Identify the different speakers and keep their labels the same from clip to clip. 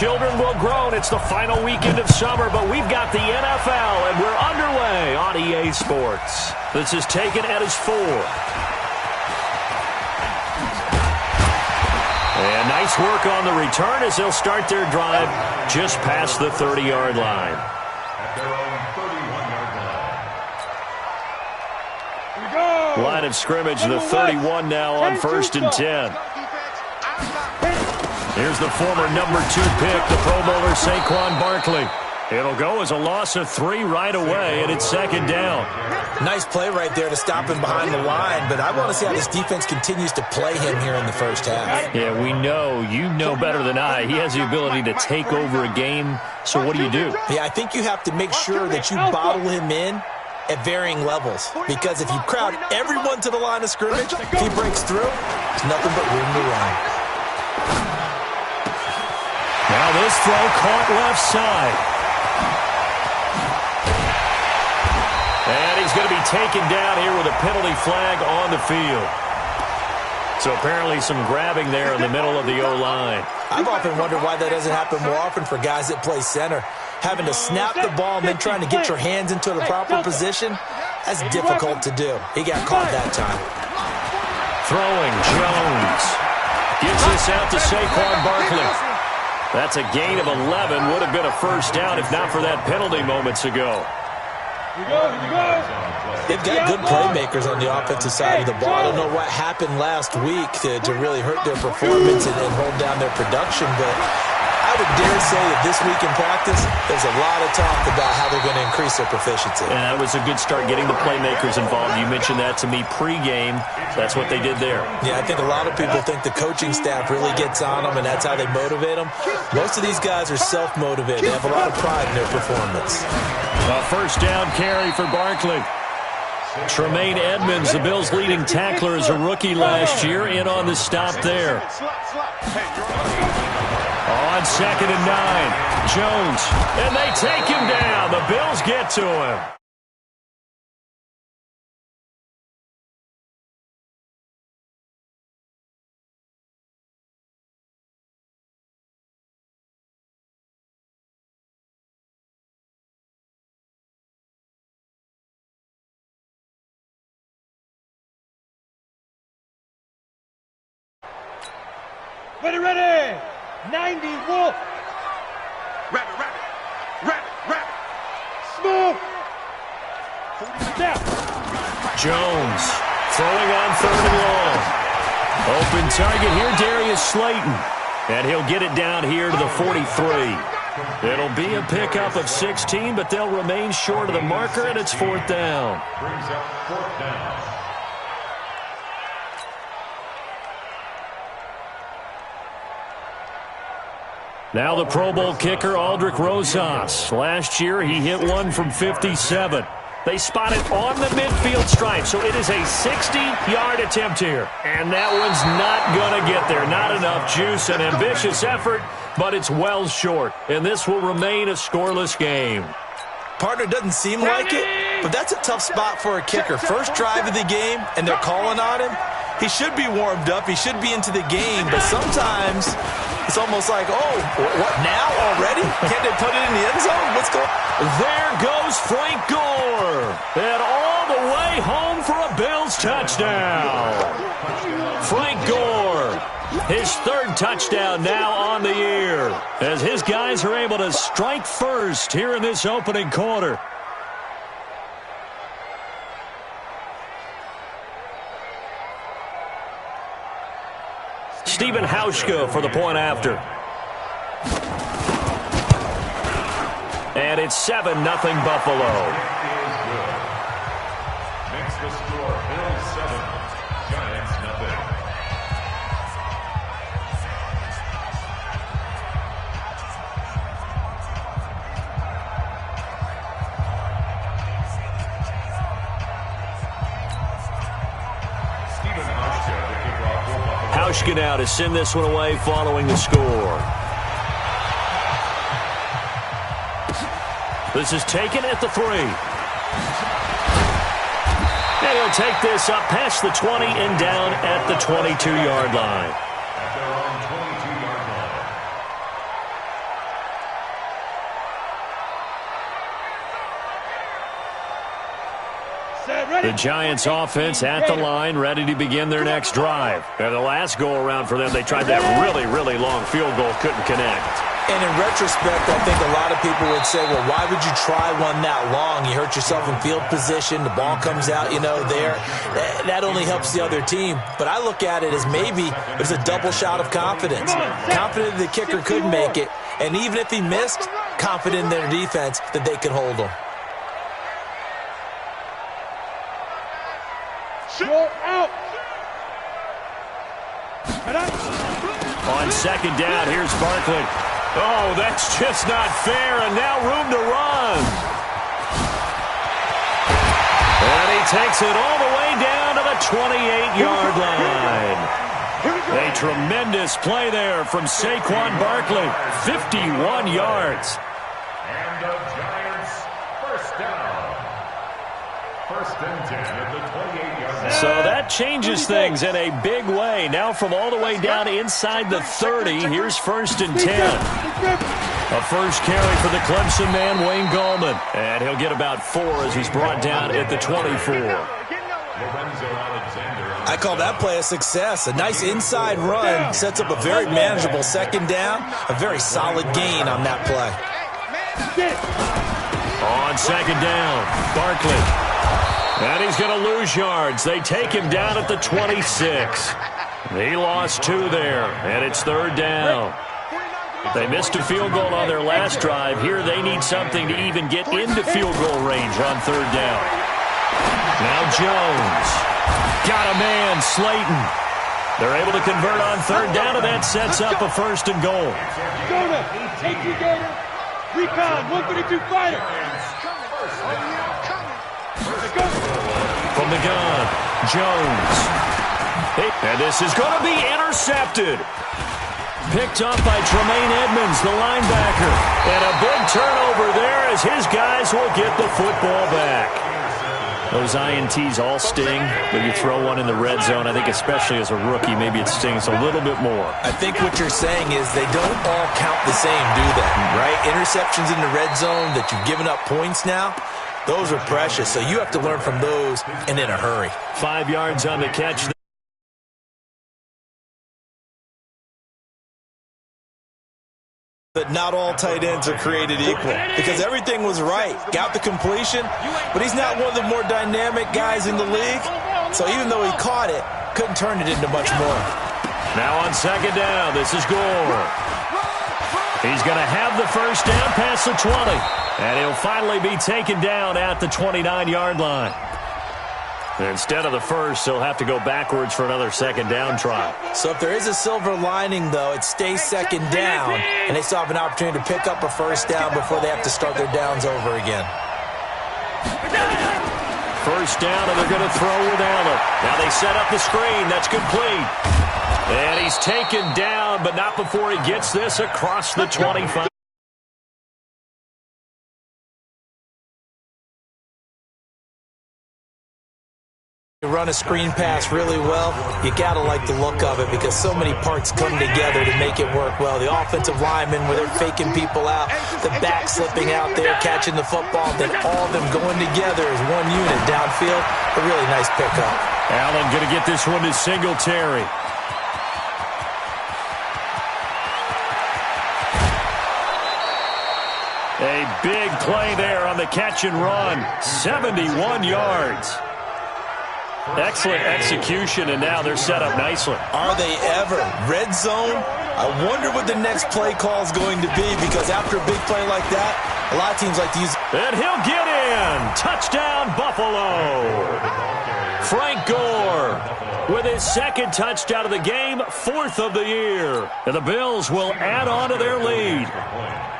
Speaker 1: Children will groan. It's the final weekend of summer, but we've got the NFL, and we're underway on EA Sports. This is taken at his 4. And nice work on the return as they'll start their drive just past the 30-yard line.
Speaker 2: At their own 31-yard line.
Speaker 1: Line of scrimmage, the 31 now on 1st and 10. Here's the former number 2 pick, the Pro Bowler Saquon Barkley. It'll go as a loss of 3 right away, and it's 2nd down.
Speaker 3: Nice play right there to stop him behind the line, but I want to see how this defense continues to play him here in the first half.
Speaker 1: Yeah, we know. You know better than I. He has the ability to take over a game, so what do you do?
Speaker 3: Yeah, I think you have to make sure that you bottle him in at varying levels, because if you crowd everyone to the line of scrimmage, if he breaks through, there's nothing but room to run.
Speaker 1: Now this throw caught left side. And he's going to be taken down here with a penalty flag on the field. So apparently some grabbing there in the middle of the O-line.
Speaker 3: I've often wondered why that doesn't happen more often for guys that play center. Having to snap the ball and then trying to get your hands into the proper position, that's difficult to do. He got caught that time.
Speaker 1: Throwing, Jones. Gives this out to Saquon Barkley. That's a gain of 11. Would have been a first down if not for that penalty moments ago.
Speaker 3: They've got good playmakers on the offensive side of the ball. I don't know what happened last week to really hurt their performance and hold down their production, but I would dare say that this week in practice, there's a lot of talk about how they're going to increase their proficiency.
Speaker 1: And that was a good start getting the playmakers involved. You mentioned that to me pregame. That's what they did there.
Speaker 3: Yeah, I think a lot of people think the coaching staff really gets on them, and that's how they motivate them. Most of these guys are self-motivated. They have a lot of pride in their performance.
Speaker 1: A first down carry for Barkley. Tremaine Edmonds, the Bills' leading tackler as a rookie last year, in on the stop there. On 2nd and 9, Jones, and they take him down. The Bills get to him.
Speaker 4: Ready! 90, Wolf!
Speaker 2: Rabbit!
Speaker 4: Smooth! Step!
Speaker 1: Jones throwing on 3rd and long. Open target here, Darius Slayton. And he'll get it down here to the 43. It'll be a pickup of 16, but they'll remain short of the marker, and it's 4th down.
Speaker 2: Brings up 4th down.
Speaker 1: Now the Pro Bowl kicker, Aldrick Rosas. Last year, he hit one from 57. They spot it on the midfield stripe, so it is a 60-yard attempt here. And that one's not going to get there. Not enough juice, an ambitious effort, but it's well short. And this will remain a scoreless game.
Speaker 3: Partner, doesn't seem like it, but that's a tough spot for a kicker. First drive of the game, and they're calling on him. He should be warmed up. He should be into the game, but sometimes it's almost like, oh, what, now already? Can't they put it in the end zone? What's going on?
Speaker 1: There goes Frank Gore. And all the way home for a Bills touchdown. Frank Gore, his 3rd touchdown now on the year, as his guys are able to strike first here in this opening quarter. Stephen Hauschka for the point after. And it's 7-0 Buffalo.
Speaker 2: Makes the score Bills 7, Giants 0.
Speaker 1: Hauschka now to send this one away following the score. This is taken at the 3. And he'll take this up past the 20 and down at the 22-yard line.
Speaker 2: At their own 22-yard line.
Speaker 1: The Giants offense at the line, ready to begin their next drive. And the last go-around for them, they tried that really, really long field goal, couldn't connect.
Speaker 3: And in retrospect, I think a lot of people would say, well, why would you try one that long? You hurt yourself in field position. The ball comes out, there. That only helps the other team. But I look at it as maybe there's a double shot of confidence. Confident the kicker could make it. And even if he missed, confident in their defense that they could hold him.
Speaker 4: Out.
Speaker 1: On second down, here's Barkley. Oh, that's just not fair, and now room to run. And he takes it all the way down to the 28-yard line. A tremendous play there from Saquon Barkley, 51 yards.
Speaker 2: And the Giants first down. First and 10 at the 28-yard line.
Speaker 1: So that changes things in a big way. Now from all the way down inside the 30, here's first and 10. A first carry for the Clemson man, Wayne Gallman. And he'll get about 4 as he's brought down at the 24.
Speaker 3: I call that play a success. A nice inside run sets up a very manageable second down. A very solid gain on that play.
Speaker 1: On second down, Barkley. And he's going to lose yards. They take him down at the 26. He lost 2 there, and it's third down. They missed a field goal on their last drive. Here they need something to even get into field goal range on third down. Now Jones. Got a man, Slayton. They're able to convert on third down, and that sets up a first and goal.
Speaker 4: Jonah, Gator. Recon, 132 fighter.
Speaker 1: From the gun, Jones. And this is going to be intercepted. Picked up by Tremaine Edmonds, the linebacker. And a big turnover there as his guys will get the football back. Those INTs all sting, but you throw one in the red zone, I think especially as a rookie, maybe it stings a little bit more.
Speaker 3: I think what you're saying is they don't all count the same, do they? Right? Interceptions in the red zone that you've given up points now, those are precious. So you have to learn from those and in a hurry.
Speaker 1: 5 yards on the catch.
Speaker 3: But not all tight ends are created equal because everything was right. Got the completion, but he's not one of the more dynamic guys in the league. So even though he caught it, couldn't turn it into much more.
Speaker 1: Now on second down, this is Gore. He's going to have the first down past the 20. And he'll finally be taken down at the 29-yard line. Instead of the first, he'll have to go backwards for another second down try.
Speaker 3: So if there is a silver lining, though, it stays second down, and they still have an opportunity to pick up a first down before they have to start their downs over again.
Speaker 1: First down, and they're going to throw with Allen. Now they set up the screen. That's complete. And he's taken down, but not before he gets this across the 25.
Speaker 3: Run a screen pass really well, you gotta like the look of it because so many parts come together to make it work well. The offensive linemen where they're faking people out, the back slipping out there, catching the football, then all of them going together as one unit downfield. A really nice pickup.
Speaker 1: Allen gonna get this one to Singletary. A big play there on the catch and run. 71 yards. Excellent execution, and now they're set up nicely.
Speaker 3: Are they ever? Red zone? I wonder what the next play call is going to be because after a big play like that, a lot of teams like to use...
Speaker 1: And he'll get in. Touchdown, Buffalo. Frank Gore with his second touchdown of the game, 4th of the year. And the Bills will add on to their lead.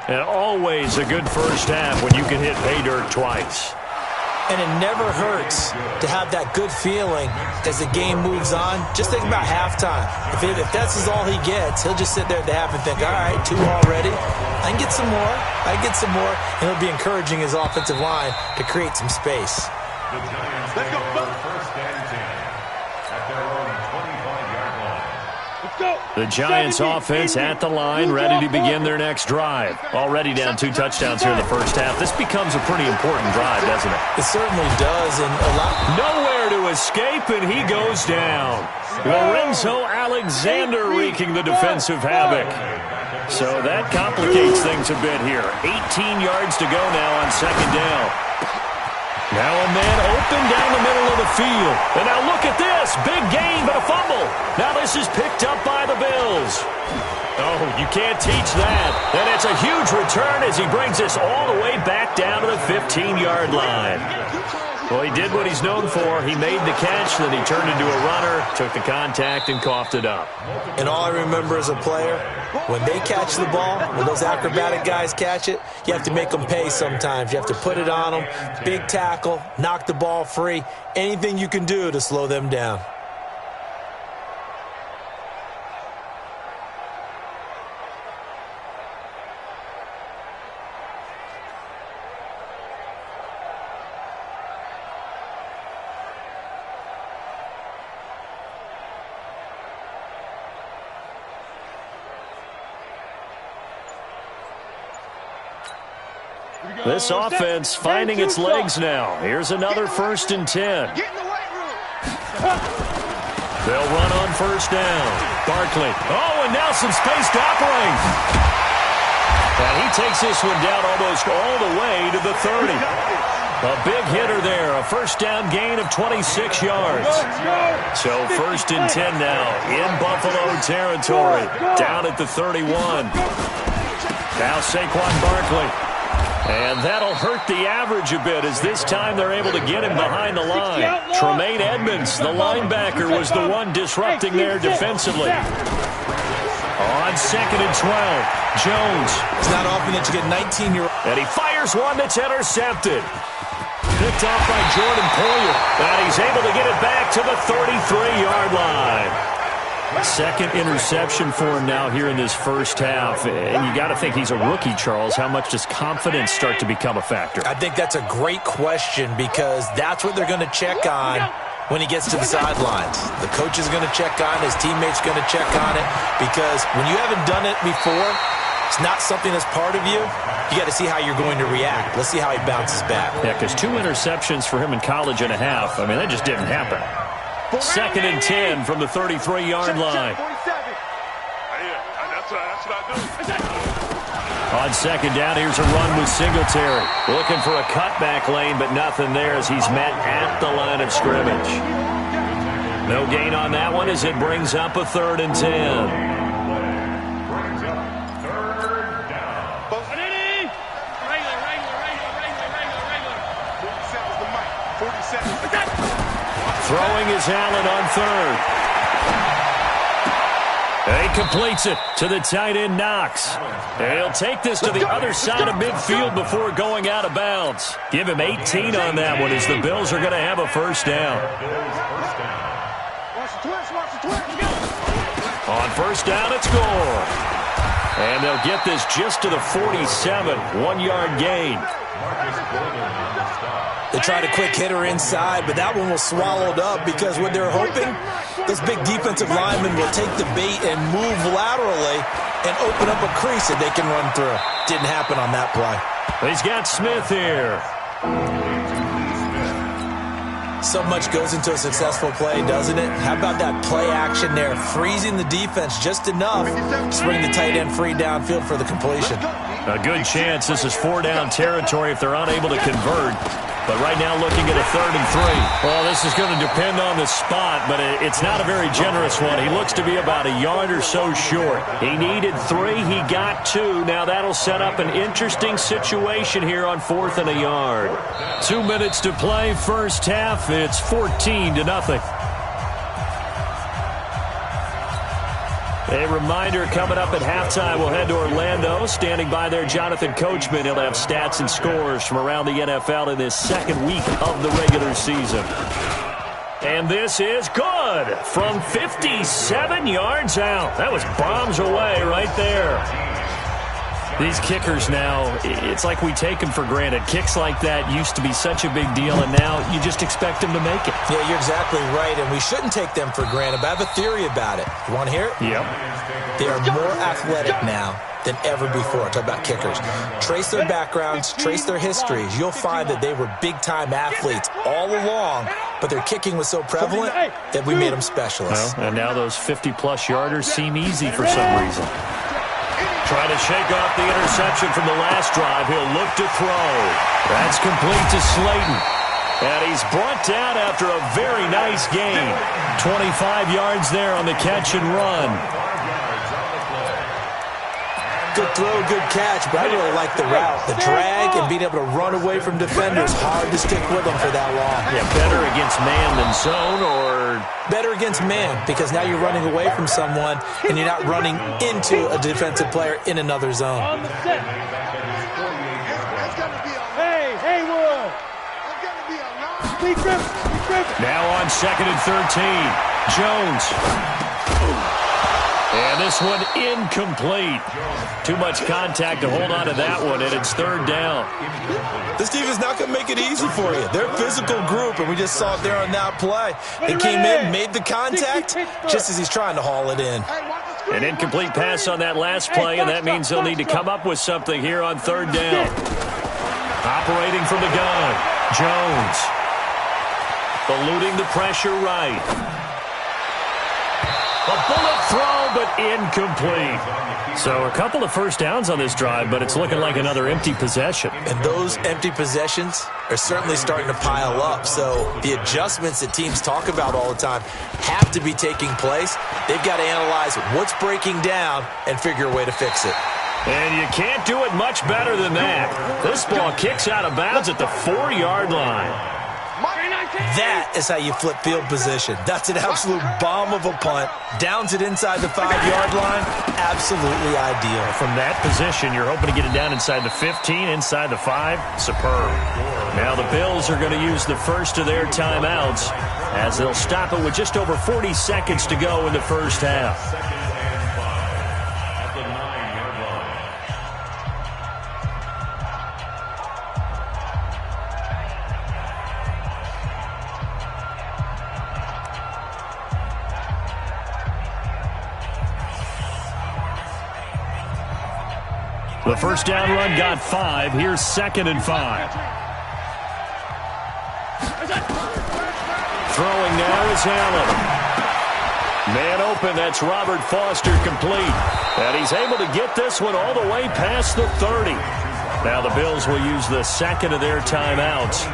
Speaker 1: And always a good first half when you can hit pay dirt twice.
Speaker 3: And it never hurts to have that good feeling as the game moves on. Just think about halftime. If that's all he gets, he'll just sit there at the half and think, all right, 2 already. I can get some more. I can get some more. And he'll be encouraging his offensive line to create some space.
Speaker 2: The Giants go first and 10 at their own 25-yard line.
Speaker 4: Let's go.
Speaker 1: The Giants offense at the line, ready to begin their next drive. Already down 2 touchdowns here in the first half. This becomes a pretty important drive, doesn't it?
Speaker 3: It certainly does. And
Speaker 1: nowhere to escape, and he goes down. Lorenzo Alexander wreaking the defensive havoc. So that complicates things a bit here. 18 yards to go now on second down. Now a man open down the middle of the field. And now look at this. Big gain, but a fumble. Now this is picked up by the Bills. Oh, you can't teach that. And it's a huge return as he brings this all the way back down to the 15-yard line. Well, he did what he's known for. He made the catch, then he turned into a runner, took the contact, and coughed it up.
Speaker 3: And all I remember as a player, when they catch the ball, when those acrobatic guys catch it, you have to make them pay sometimes. You have to put it on them, big tackle, knock the ball free, anything you can do to slow them down.
Speaker 1: This offense finding its legs now. Here's another 1st and 10. They'll run on first down. Barkley. Oh, and now some space to operate. And he takes this one down almost all the way to the 30. A big hitter there. A first down gain of 26 yards. So 1st and 10 now in Buffalo territory. Down at the 31. Now Saquon Barkley. And that'll hurt the average a bit as this time they're able to get him behind the line. Tremaine Edmonds, the linebacker, was the one disrupting there defensively. On 2nd and 12, Jones.
Speaker 3: It's not often that you get 19-year-old.
Speaker 1: And he fires one that's intercepted. Picked off by Jordan Poyer. And he's able to get it back to the 33-yard line. Second interception for him now here in this first half. And you got to think he's a rookie, Charles. How much does confidence start to become a factor?
Speaker 3: I think that's a great question because that's what they're going to check on when he gets to the sidelines. The coach is going to check on it. His teammates going to check on it because when you haven't done it before, it's not something that's part of you. You got to see how you're going to react. Let's see how he bounces back.
Speaker 1: Yeah, because 2 interceptions for him in college and a half. I mean, that just didn't happen. 2nd and 10 from the 33-yard line. On second down, here's a run with Singletary. Looking for a cutback lane, but nothing there as he's met at the line of scrimmage. No gain on that one as it brings up a 3rd and 10. Throwing is Allen on 3rd. He completes it to the tight end, Knox. And he'll take this to the other side of midfield before going out of bounds. Give him 18 on that one as the Bills are going to have a first down. On first down, it's Gore. And they'll get this just to the 47, 1-yard gain.
Speaker 3: They tried a quick hitter inside, but that one was swallowed up because what they're hoping, those big defensive linemen will take the bait and move laterally and open up a crease that they can run through. Didn't happen on that play.
Speaker 1: He's got Smith here.
Speaker 3: So much goes into a successful play, doesn't it? How about that play action there, freezing the defense just enough to bring the tight end free downfield for the completion.
Speaker 1: A good chance this is 4-down territory if they're unable to convert. But right now looking at a 3rd and 3. Well, this is going to depend on the spot, but it's not a very generous one. He looks to be about a yard or so short. He needed 3. He got 2. Now that'll set up an interesting situation here on 4th and a yard. 2 minutes to play first half. It's 14-0. A reminder coming up at halftime, we'll head to Orlando. Standing by there, Jonathan Coachman. He'll have stats and scores from around the NFL in this second week of the regular season. And this is good from 57 yards out. That was bombs away right there. These kickers now, it's like we take them for granted. Kicks like that used to be such a big deal, and now you just expect them to make it.
Speaker 3: Yeah, you're exactly right, and we shouldn't take them for granted, but I have a theory about it. You want to hear it?
Speaker 1: Yep.
Speaker 3: They are more athletic now than ever before. Talk about kickers. Trace their backgrounds, trace their histories. You'll find that they were big-time athletes all along, but their kicking was so prevalent that we made them specialists.
Speaker 1: Well, and now those 50-plus yarders seem easy for some reason. Trying to shake off the interception from the last drive. He'll look to throw. That's complete to Slayton. And he's brought down after a very nice gain. 25 yards there on the catch and run.
Speaker 3: Good throw, good catch, but I really like the route. The drag and being able to run away from defenders, hard to stick with them for that long.
Speaker 1: Yeah, better against man than zone, or
Speaker 3: better against man, because now you're running away from someone and you're not running into a defensive player in another zone.
Speaker 4: On the set. Hey, Haywood. Be gripped.
Speaker 1: Now on 2nd and 13. Jones. And this one incomplete. Too much contact to hold on to that one, and it's 3rd down.
Speaker 3: This defense not going to make it easy for you. They're a physical group, and we just saw it there on that play. They came in, made the contact, just as he's trying to haul it in.
Speaker 1: An incomplete pass on that last play, and that means they'll need to come up with something here on 3rd down. Operating from the gun, Jones. Eluding the pressure right. A bullet throw, but incomplete. So a couple of first downs on this drive, but it's looking like another empty possession.
Speaker 3: And those empty possessions are certainly starting to pile up. So the adjustments that teams talk about all the time have to be taking place. They've got to analyze what's breaking down and figure a way to fix it.
Speaker 1: And you can't do it much better than that. This ball kicks out of bounds at the 4-yard line.
Speaker 3: That is how you flip field position. That's an absolute bomb of a punt. Downs it inside the 5-yard line. Absolutely ideal.
Speaker 1: From that position, you're hoping to get it down inside the 15, inside the 5. Superb. Now the Bills are going to use the first of their timeouts as they'll stop it with just over 40 seconds to go in the first half. The first down run got 5. Here's 2nd and 5. Throwing now is Allen. Man open, that's Robert Foster complete. And he's able to get this one all the way past the 30. Now the Bills will use the second of their timeouts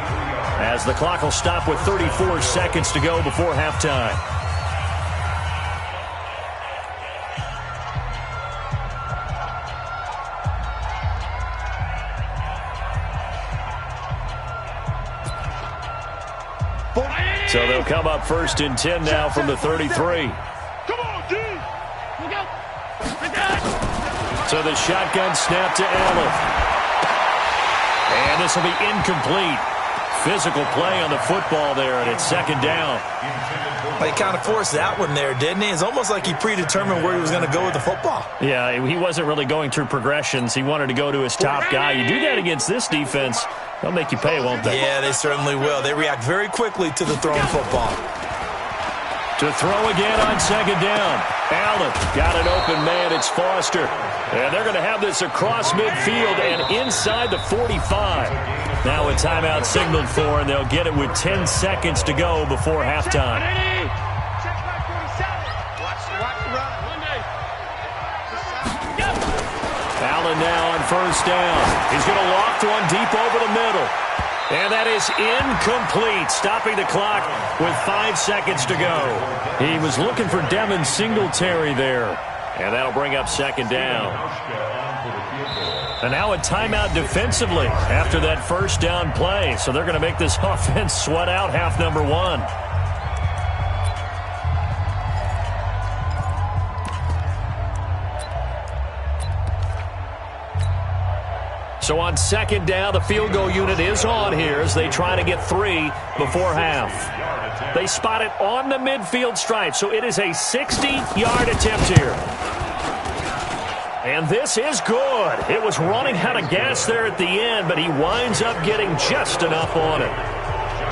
Speaker 1: as the clock will stop with 34 seconds to go before halftime. So they'll come up 1st and 10 now from the 33.
Speaker 4: Come on, D. Look out.
Speaker 1: So the shotgun snap to Allen. And this will be incomplete. Physical play on the football there, and it's 2nd down.
Speaker 3: He kind of forced that one there, didn't he? It's almost like he predetermined where he was going to go with the football.
Speaker 1: Yeah, he wasn't really going through progressions. He wanted to go to his top guy. You do that against this defense, they'll make you pay, won't they?
Speaker 3: Yeah, they certainly will. They react very quickly to the thrown football.
Speaker 1: To throw again on 2nd down. Allen got an open man. It's Foster. And they're going to have this across midfield and inside the 45. Now a timeout signaled for, and they'll get it with 10 seconds to go before halftime. Allen now on 1st down. He's going to loft one deep over the middle. And that is incomplete, stopping the clock with 5 seconds to go. He was looking for Devin Singletary there. And that'll bring up 2nd down. And now a timeout defensively after that 1st down play. So they're going to make this offense sweat out half number 1. So on 2nd down, the field goal unit is on here as they try to get 3 before half. They spot it on the midfield stripe, so it is a 60-yard attempt here. And this is good. It was running out of gas there at the end, but he winds up getting just enough on it.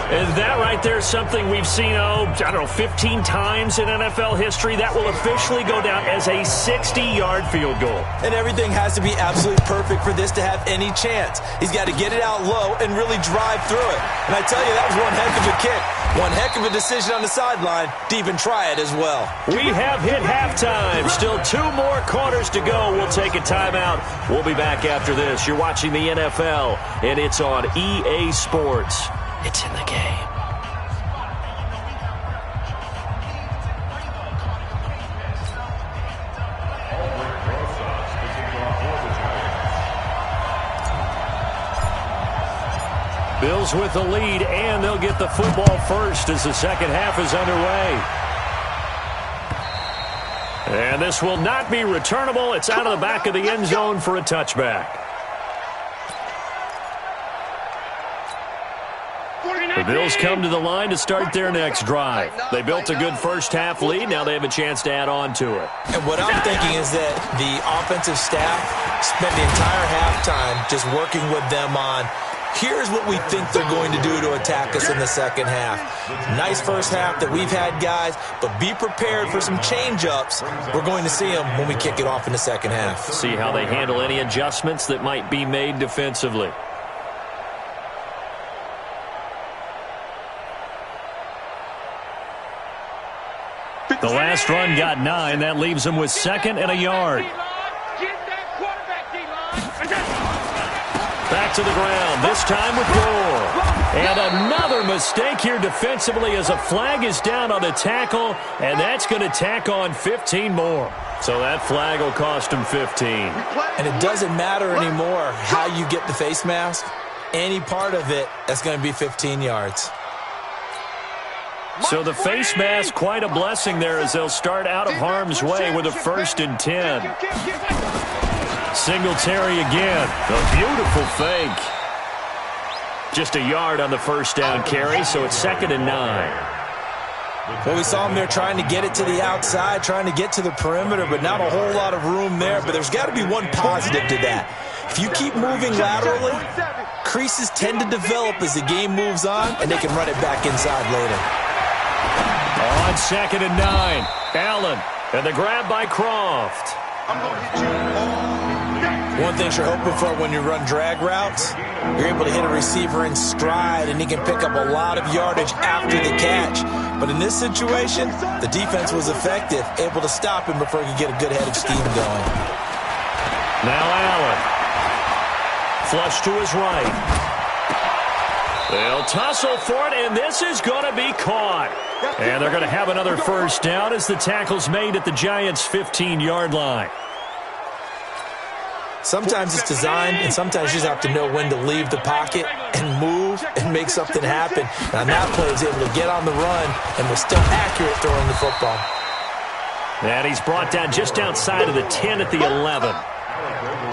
Speaker 1: And that right there is something we've seen, 15 times in NFL history. That will officially go down as a 60-yard field goal.
Speaker 3: And everything has to be absolutely perfect for this to have any chance. He's got to get it out low and really drive through it. And I tell you, that was one heck of a kick. One heck of a decision on the sideline to even try it as well.
Speaker 1: We have hit halftime. Still 2 more quarters to go. We'll take a timeout. We'll be back after this. You're watching the NFL, and it's on EA Sports. It's in the game. Bills with the lead, and they'll get the football first as the second half is underway. And this will not be returnable. It's out of the back of the end zone for a touchback. The Bills come to the line to start their next drive. They built a good first-half lead. Now they have a chance to add on to it.
Speaker 3: And what I'm thinking is that the offensive staff spent the entire halftime just working with them on, here's what we think they're going to do to attack us in the second half. Nice first half that we've had, guys, but be prepared for some change-ups. We're going to see them when we kick it off in the second half.
Speaker 1: See how they handle any adjustments that might be made defensively. The last run got 9. That leaves them with 2nd and a yard. Back to the ground, this time with Gore. And another mistake here defensively as a flag is down on the tackle, and that's going to tack on 15 more. So that flag will cost him 15.
Speaker 3: And it doesn't matter anymore how you get the face mask. Any part of it, that's going to be 15 yards.
Speaker 1: So the face mask, quite a blessing there as they'll start out of harm's way with a 1st and 10. Singletary again. A beautiful fake. Just a yard on the first down carry, so it's 2nd and 9.
Speaker 3: Well, we saw him there trying to get it to the outside, trying to get to the perimeter, but not a whole lot of room there. But there's got to be one positive to that. If you keep moving laterally, creases tend to develop as the game moves on, and they can run it back inside later.
Speaker 1: On 2nd and 9, Allen, and the grab by Croft.
Speaker 3: One thing you're hoping for when you run drag routes, you're able to hit a receiver in stride, and he can pick up a lot of yardage after the catch. But in this situation, the defense was effective, able to stop him before he could get a good head of steam going.
Speaker 1: Now Allen. Flush to his right. They'll tussle for it, and this is going to be caught. And they're going to have another first down as the tackle's made at the Giants' 15-yard line.
Speaker 3: Sometimes it's designed, and sometimes you just have to know when to leave the pocket and move and make something happen. And on that play, he's able to get on the run and was still accurate throwing the football.
Speaker 1: And he's brought down just outside of the 10 at the 11.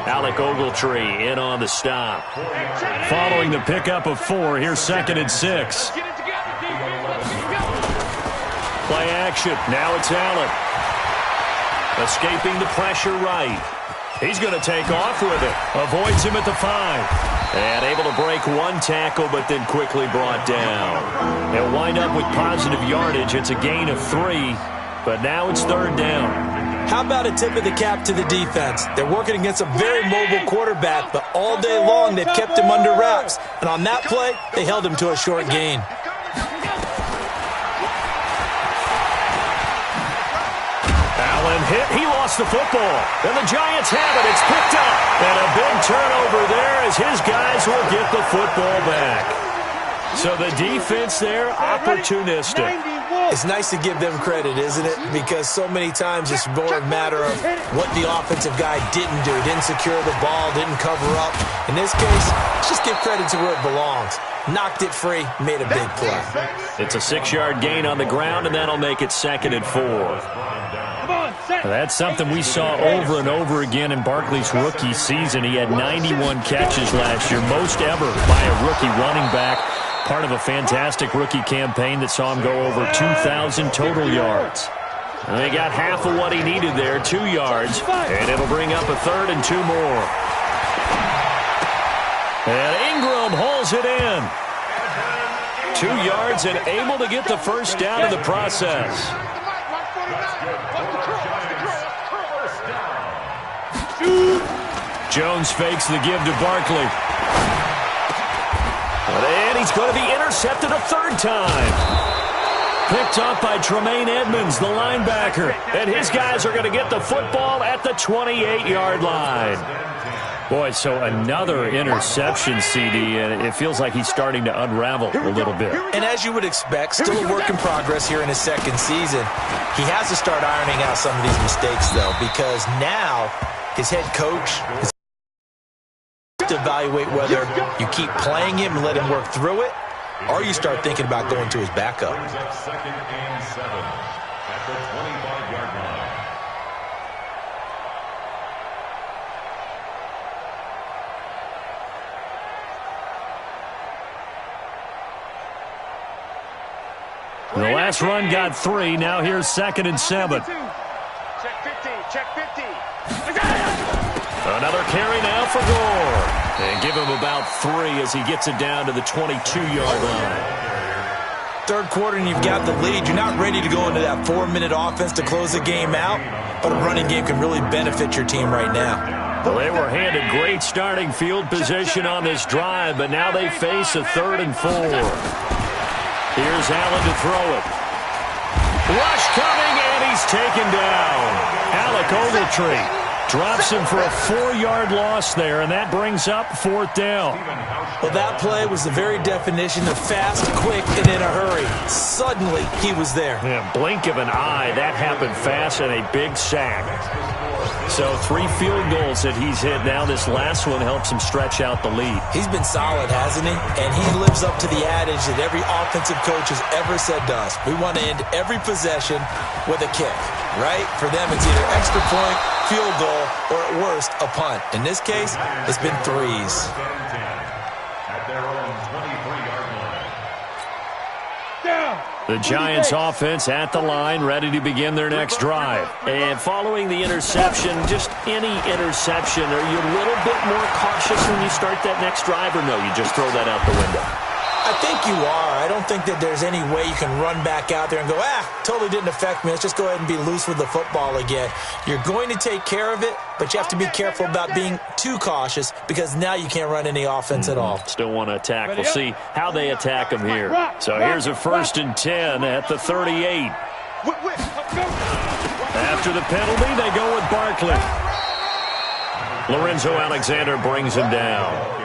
Speaker 1: Alec Ogletree in on the stop. Following the pickup of 4, here's 2nd and 6. Play action. Now it's Allen. Escaping the pressure right. He's going to take off with it. Avoids him at the 5. And able to break one tackle, but then quickly brought down. They'll wind up with positive yardage. It's a gain of 3, but now it's 3rd down.
Speaker 3: How about a tip of the cap to the defense? They're working against a very mobile quarterback, but all day long they've kept him under wraps. And on that play, they held him to a short gain.
Speaker 1: Allen hit. He lost the football. And the Giants have it. It's picked up. And a big turnover there as his guys will get the football back. So the defense there, opportunistic.
Speaker 3: It's nice to give them credit, isn't it? Because so many times it's more a matter of what the offensive guy didn't do. Didn't secure the ball, didn't cover up. In this case, let's just give credit to where it belongs. Knocked it free, made a big play.
Speaker 1: It's a 6-yard gain on the ground, and that'll make it 2nd and 4. That's something we saw over and over again in Barkley's rookie season. He had 91 catches last year, most ever by a rookie running back. Part of a fantastic rookie campaign that saw him go over 2,000 total yards. And they got half of what he needed there, 2 yards. And it'll bring up a 3rd and 2 more. And Ingram hauls it in. 2 yards and able to get the first down in the process. Jones fakes the give to Barkley. And he's going to be intercepted a 3rd time. Picked up by Tremaine Edmonds, the linebacker. And his guys are going to get the football at the 28-yard line. Boy, so another interception, CD, and it feels like he's starting to unravel a little bit.
Speaker 3: And as you would expect, still a work in progress here in his 2nd season. He has to start ironing out some of these mistakes, though, because now his head coach is to evaluate whether you keep playing him and let him work through it, or you start thinking about going to his backup.
Speaker 2: 2nd and 7 at the 25-yard line.
Speaker 1: The last run got 3. Now here's 2nd and 7.
Speaker 4: Check 50. Check 50.
Speaker 1: Another carry now for Gore. And give him about 3 as he gets it down to the 22-yard line.
Speaker 3: 3rd quarter and you've got the lead. You're not ready to go into that 4-minute offense to close the game out, but a running game can really benefit your team right now.
Speaker 1: Well, they were handed great starting field position on this drive, but now they face a 3rd and 4. Here's Allen to throw it. Rush coming, and he's taken down. Alec Ogletree drops him for a 4-yard loss there, and that brings up 4th down.
Speaker 3: Well, that play was the very definition of fast, quick, and in a hurry. Suddenly, he was there.
Speaker 1: Yeah, blink of an eye, that happened fast, and a big sack. So 3 field goals that he's hit now. This last one helps him stretch out the lead.
Speaker 3: He's been solid, hasn't he? And he lives up to the adage that every offensive coach has ever said to us. We want to end every possession with a kick, right? For them, it's either extra point, field goal, or at worst, a punt. In this case, it's been 3s.
Speaker 2: At their own 23-yard line.
Speaker 4: Down.
Speaker 1: The Giants offense at the line, ready to begin their next drive. And following the interception, just any interception, are you a little bit more cautious when you start that next drive, or no, you just throw that out the window?
Speaker 3: I think you are. I don't think that there's any way you can run back out there and go, totally didn't affect me. Let's just go ahead and be loose with the football again. You're going to take care of it, but you have to be careful about being too cautious because now you can't run any offense at all.
Speaker 1: Still want to attack. We'll see how they attack him here. So here's a 1st and 10 at the 38. After the penalty, they go with Barkley. Lorenzo Alexander brings him down.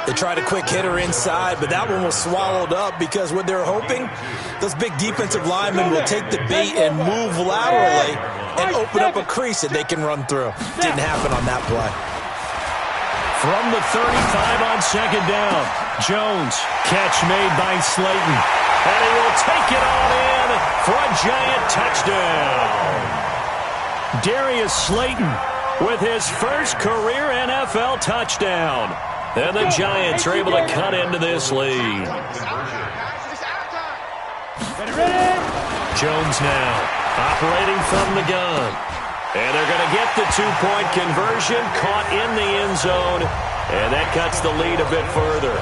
Speaker 3: They tried a quick hitter inside, but that one was swallowed up because what they're hoping, those big defensive linemen will take the bait and move laterally and open up a crease that they can run through. Didn't happen on that play.
Speaker 1: From the 35 on 2nd down, Jones, catch made by Slayton. And he will take it on in for a Giant touchdown. Darius Slayton with his first career NFL touchdown. And the Giants are able to cut into this lead. Jones now operating from the gun. And they're going to get the 2-point conversion, caught in the end zone. And that cuts the lead a bit further.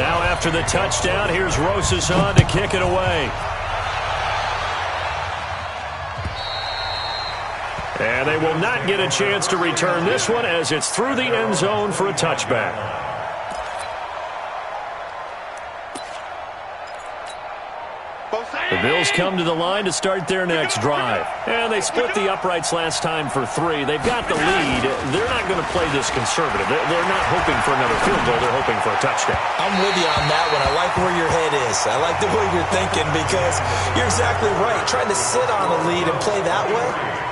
Speaker 1: Now after the touchdown, here's Rosas on to kick it away. And they will not get a chance to return this one as it's through the end zone for a touchback. The Bills come to the line to start their next drive. And they split the uprights last time for 3. They've got the lead. They're not going to play this conservative. They're not hoping for another field goal. They're hoping for a touchdown.
Speaker 3: I'm with you on that one. I like where your head is. I like the way you're thinking because you're exactly right. Trying to sit on a lead and play that way,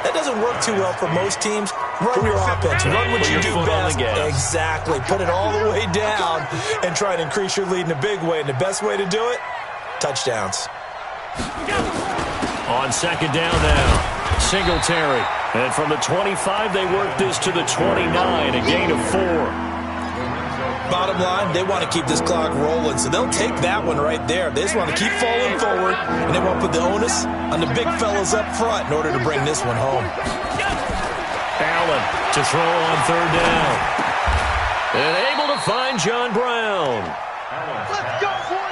Speaker 3: that doesn't work too well for most teams. Run your offense. Run what you do best. Exactly. Put it all the way down and try to increase your lead in a big way. And the best way to do it, touchdowns.
Speaker 1: On 2nd down now, Singletary. And from the 25, they work this to the 29, a gain of 4.
Speaker 3: Bottom line, they want to keep this clock rolling, so they'll take that one right there. They just want to keep falling forward, and they want to put the onus on the big fellas up front in order to bring this one home.
Speaker 1: Allen to throw on third down. And able to find John Brown.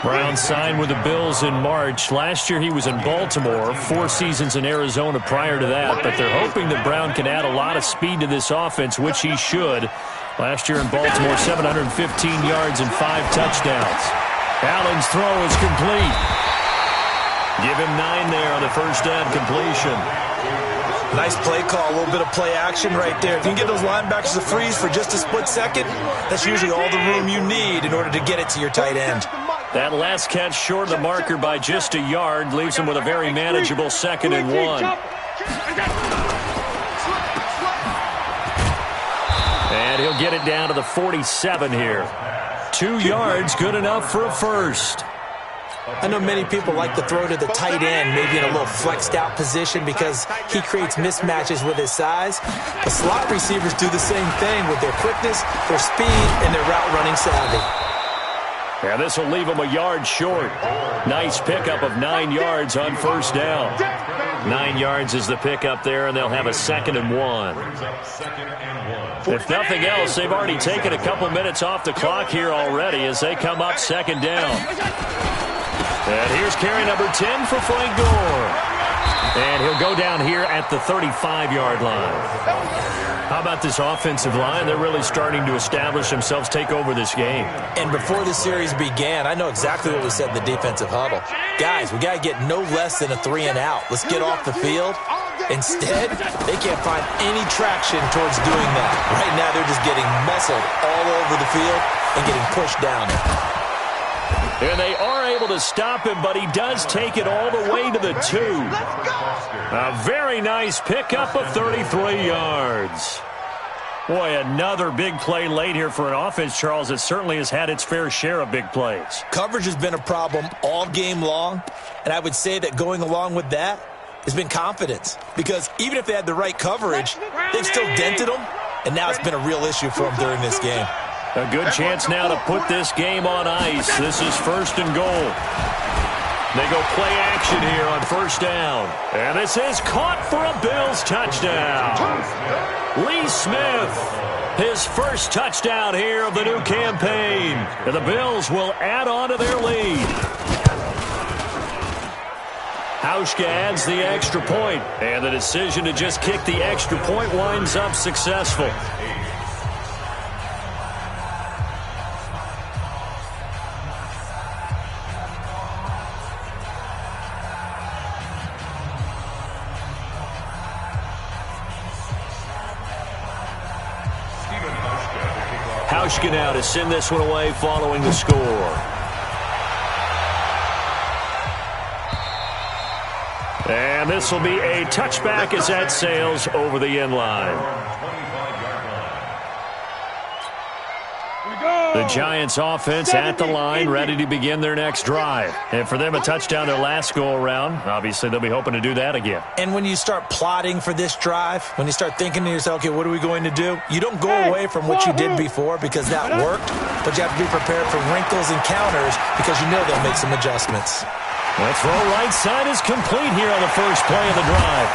Speaker 1: Brown signed with the Bills in March. Last year he was in Baltimore, 4 seasons in Arizona prior to that, but they're hoping that Brown can add a lot of speed to this offense, which he should. Last year in Baltimore, 715 yards and 5 touchdowns. Allen's throw is complete. Give him 9 there on the first down completion.
Speaker 3: Nice play call, a little bit of play action right there. If you can get those linebackers to freeze for just a split second, that's usually all the room you need in order to get it to your tight end.
Speaker 1: That last catch short of the marker by just a yard leaves him with a very manageable 2nd and 1. And he'll get it down to the 47 here. 2 yards, good enough for a first.
Speaker 3: I know many people like to throw to the tight end, maybe in a little flexed out position because he creates mismatches with his size. But slot receivers do the same thing with their quickness, their speed, and their route running savvy.
Speaker 1: Yeah, this will leave him a yard short. Nice pickup of 9 yards on first down. 9 yards is the pickup there, and they'll have a 2nd and 1. If nothing else, they've already taken a couple minutes off the clock here already as they come up 2nd down. And here's carry number 10 for Frank Gore. And he'll go down here at the 35-yard line. How about this offensive line? They're really starting to establish themselves, take over this game.
Speaker 3: And before the series began, I know exactly what we said in the defensive huddle. Guys, we got to get no less than a 3 and out. Let's get off the field. Instead, they can't find any traction towards doing that. Right now, they're just getting muscled all over the field and getting pushed down.
Speaker 1: And they are able to stop him, but he does take it all the way to the 2. A very nice pickup of 33 yards. Boy, another big play late here for an offense, Charles, that certainly has had its fair share of big plays.
Speaker 3: Coverage has been a problem all game long, and I would say that going along with that has been confidence. Because even if they had the right coverage, they've still dented them, and now it's been a real issue for them during this game.
Speaker 1: A good chance now to put this game on ice. This is 1st and goal. They go play action here on first down. And this is caught for a Bills touchdown. Lee Smith, his first touchdown here of the new campaign. And the Bills will add on to their lead. Hauschka adds the extra point, and the decision to just kick the extra point winds up successful. Hauschka now to send this one away following the score. And this will be a touchback as that sails over the end line. The Giants offense at the line, ready to begin their next drive. And for them, a touchdown their last go-around. Obviously, they'll be hoping to do that again.
Speaker 3: And when you start plotting for this drive, when you start thinking to yourself, okay, what are we going to do? You don't go away from what you did before because that worked, but you have to be prepared for wrinkles and counters because you know they'll make some adjustments.
Speaker 1: That throw right side is complete here on the first play of the drive.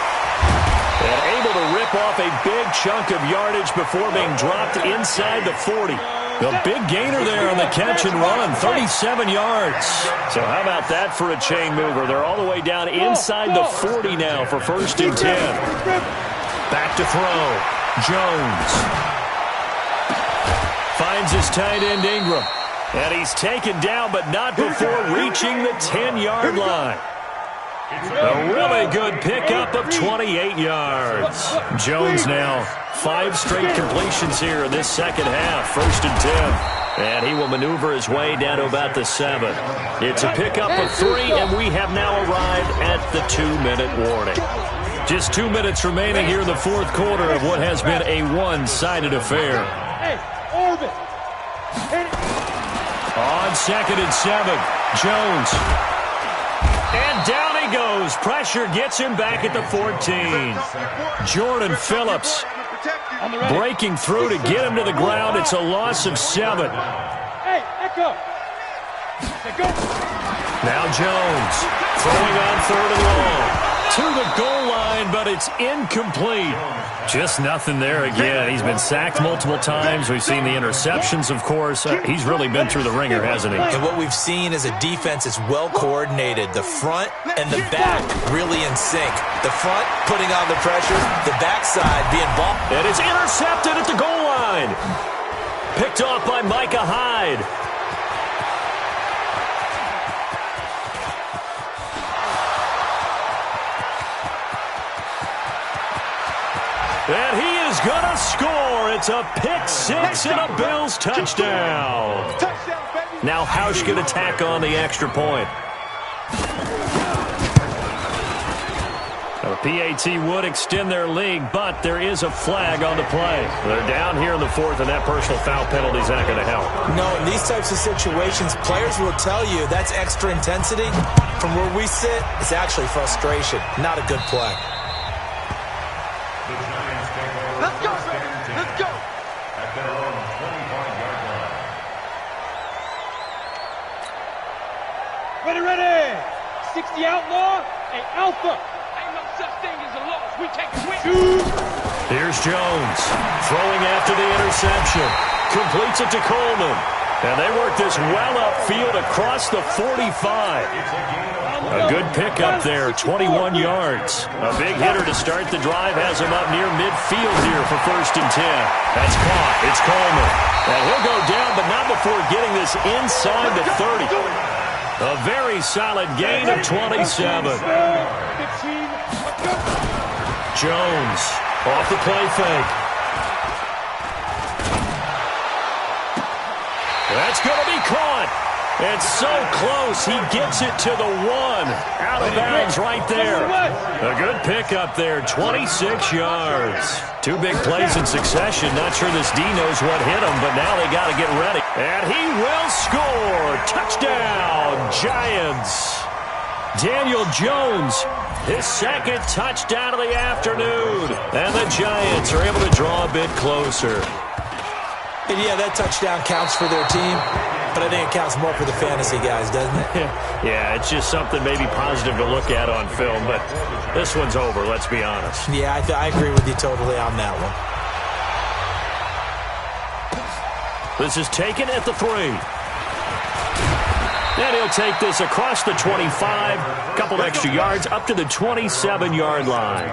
Speaker 1: And able to rip off a big chunk of yardage before being dropped inside the 40. The big gainer there on the catch and run, 37 yards. So how about that for a chain mover? They're all the way down inside the 40 now for 1st and 10. Back to throw. Jones finds his tight end Ingram. And he's taken down, but not before reaching the 10-yard line. A really good pickup of 28 yards. Jones now 5 straight completions here in this second half. 1st and 10. And he will maneuver his way down to about the 7. It's a pickup of 3, and we have now arrived at the 2-minute warning. Just 2 minutes remaining here in the 4th quarter of what has been a one-sided affair. On 2nd and 7, Jones. And down he goes. Pressure gets him back at the 14. Jordan Phillips Breaking through to get him to the ground. It's a loss of 7.
Speaker 4: Hey, echo.
Speaker 1: Now Jones throwing on 3rd and long. To the goal line, but it's incomplete. Just nothing there again. He's been sacked multiple times. We've seen the interceptions, of course. He's really been through the ringer, hasn't he?
Speaker 3: And what we've seen is a defense that's well coordinated. The front and the back really in sync. The front putting on the pressure, the backside being bumped.
Speaker 1: And it's intercepted at the goal line. Picked off by Micah Hyde. And he is going to score. It's a pick-6 and a Bills touchdown. Now Hausch going to tack on the extra point. Now, the PAT would extend their lead, but there is a flag on the play. They're down here in the 4th, and that personal foul penalty is not going to help.
Speaker 3: No, in these types of situations, players will tell you that's extra intensity. From where we sit, it's actually frustration, not a good play.
Speaker 2: Let's go, baby. Let's go. At their own 25-yard line.
Speaker 4: Ready. 60 outlaw. Hey, Alpha. Ain't no such thing as a loss. We take a win.
Speaker 1: Here's Jones throwing after the interception. Completes it to Coleman. And they work this well upfield across the 45. A good pickup there, 21 yards. A big hitter to start the drive has him up near midfield here for 1st and 10. That's caught. It's Coleman. And he'll go down, but not before getting this inside the 30. A very solid gain of 27. Jones off the play fake. That's going to be caught. It's so close. He gets it to the 1. Out of bounds right there. A good pickup there, 26 yards. 2 big plays in succession. Not sure this D knows what hit him, but now they got to get ready. And he will score. Touchdown, Giants. Daniel Jones, his 2nd touchdown of the afternoon. And the Giants are able to draw a bit closer.
Speaker 3: And yeah, that touchdown counts for their team, but I think it counts more for the fantasy guys, doesn't it?
Speaker 1: Yeah, it's just something maybe positive to look at on film, but this one's over, let's be honest.
Speaker 3: Yeah, I agree with you totally on that one.
Speaker 1: This is taken at the 3. And he'll take this across the 25, a couple extra yards, up to the 27-yard line.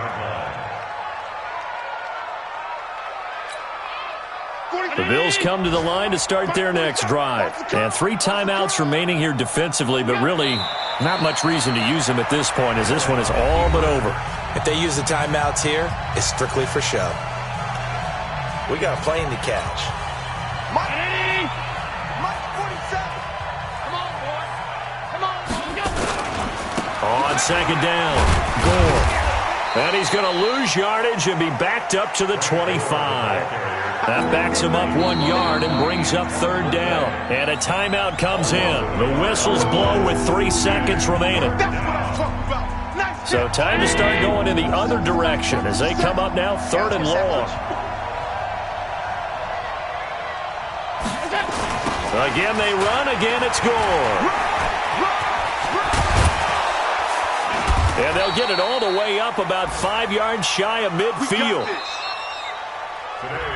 Speaker 1: The Bills come to the line to start their next drive. And 3 timeouts remaining here defensively, but really not much reason to use them at this point as this one is all but over.
Speaker 3: If they use the timeouts here, it's strictly for show. We got a plane to catch.
Speaker 4: Mike 47. Come on, boy. Come on, go.
Speaker 1: On 2nd down, Gore. And he's going to lose yardage and be backed up to the 25. That backs him up 1 yard and brings up 3rd down. And a timeout comes in. The whistles blow with 3 seconds remaining. So time to start going in the other direction as they come up now 3rd and long. Again, they run. Again, it's Gore. And they'll get it all the way up about 5 yards shy of midfield.
Speaker 2: Today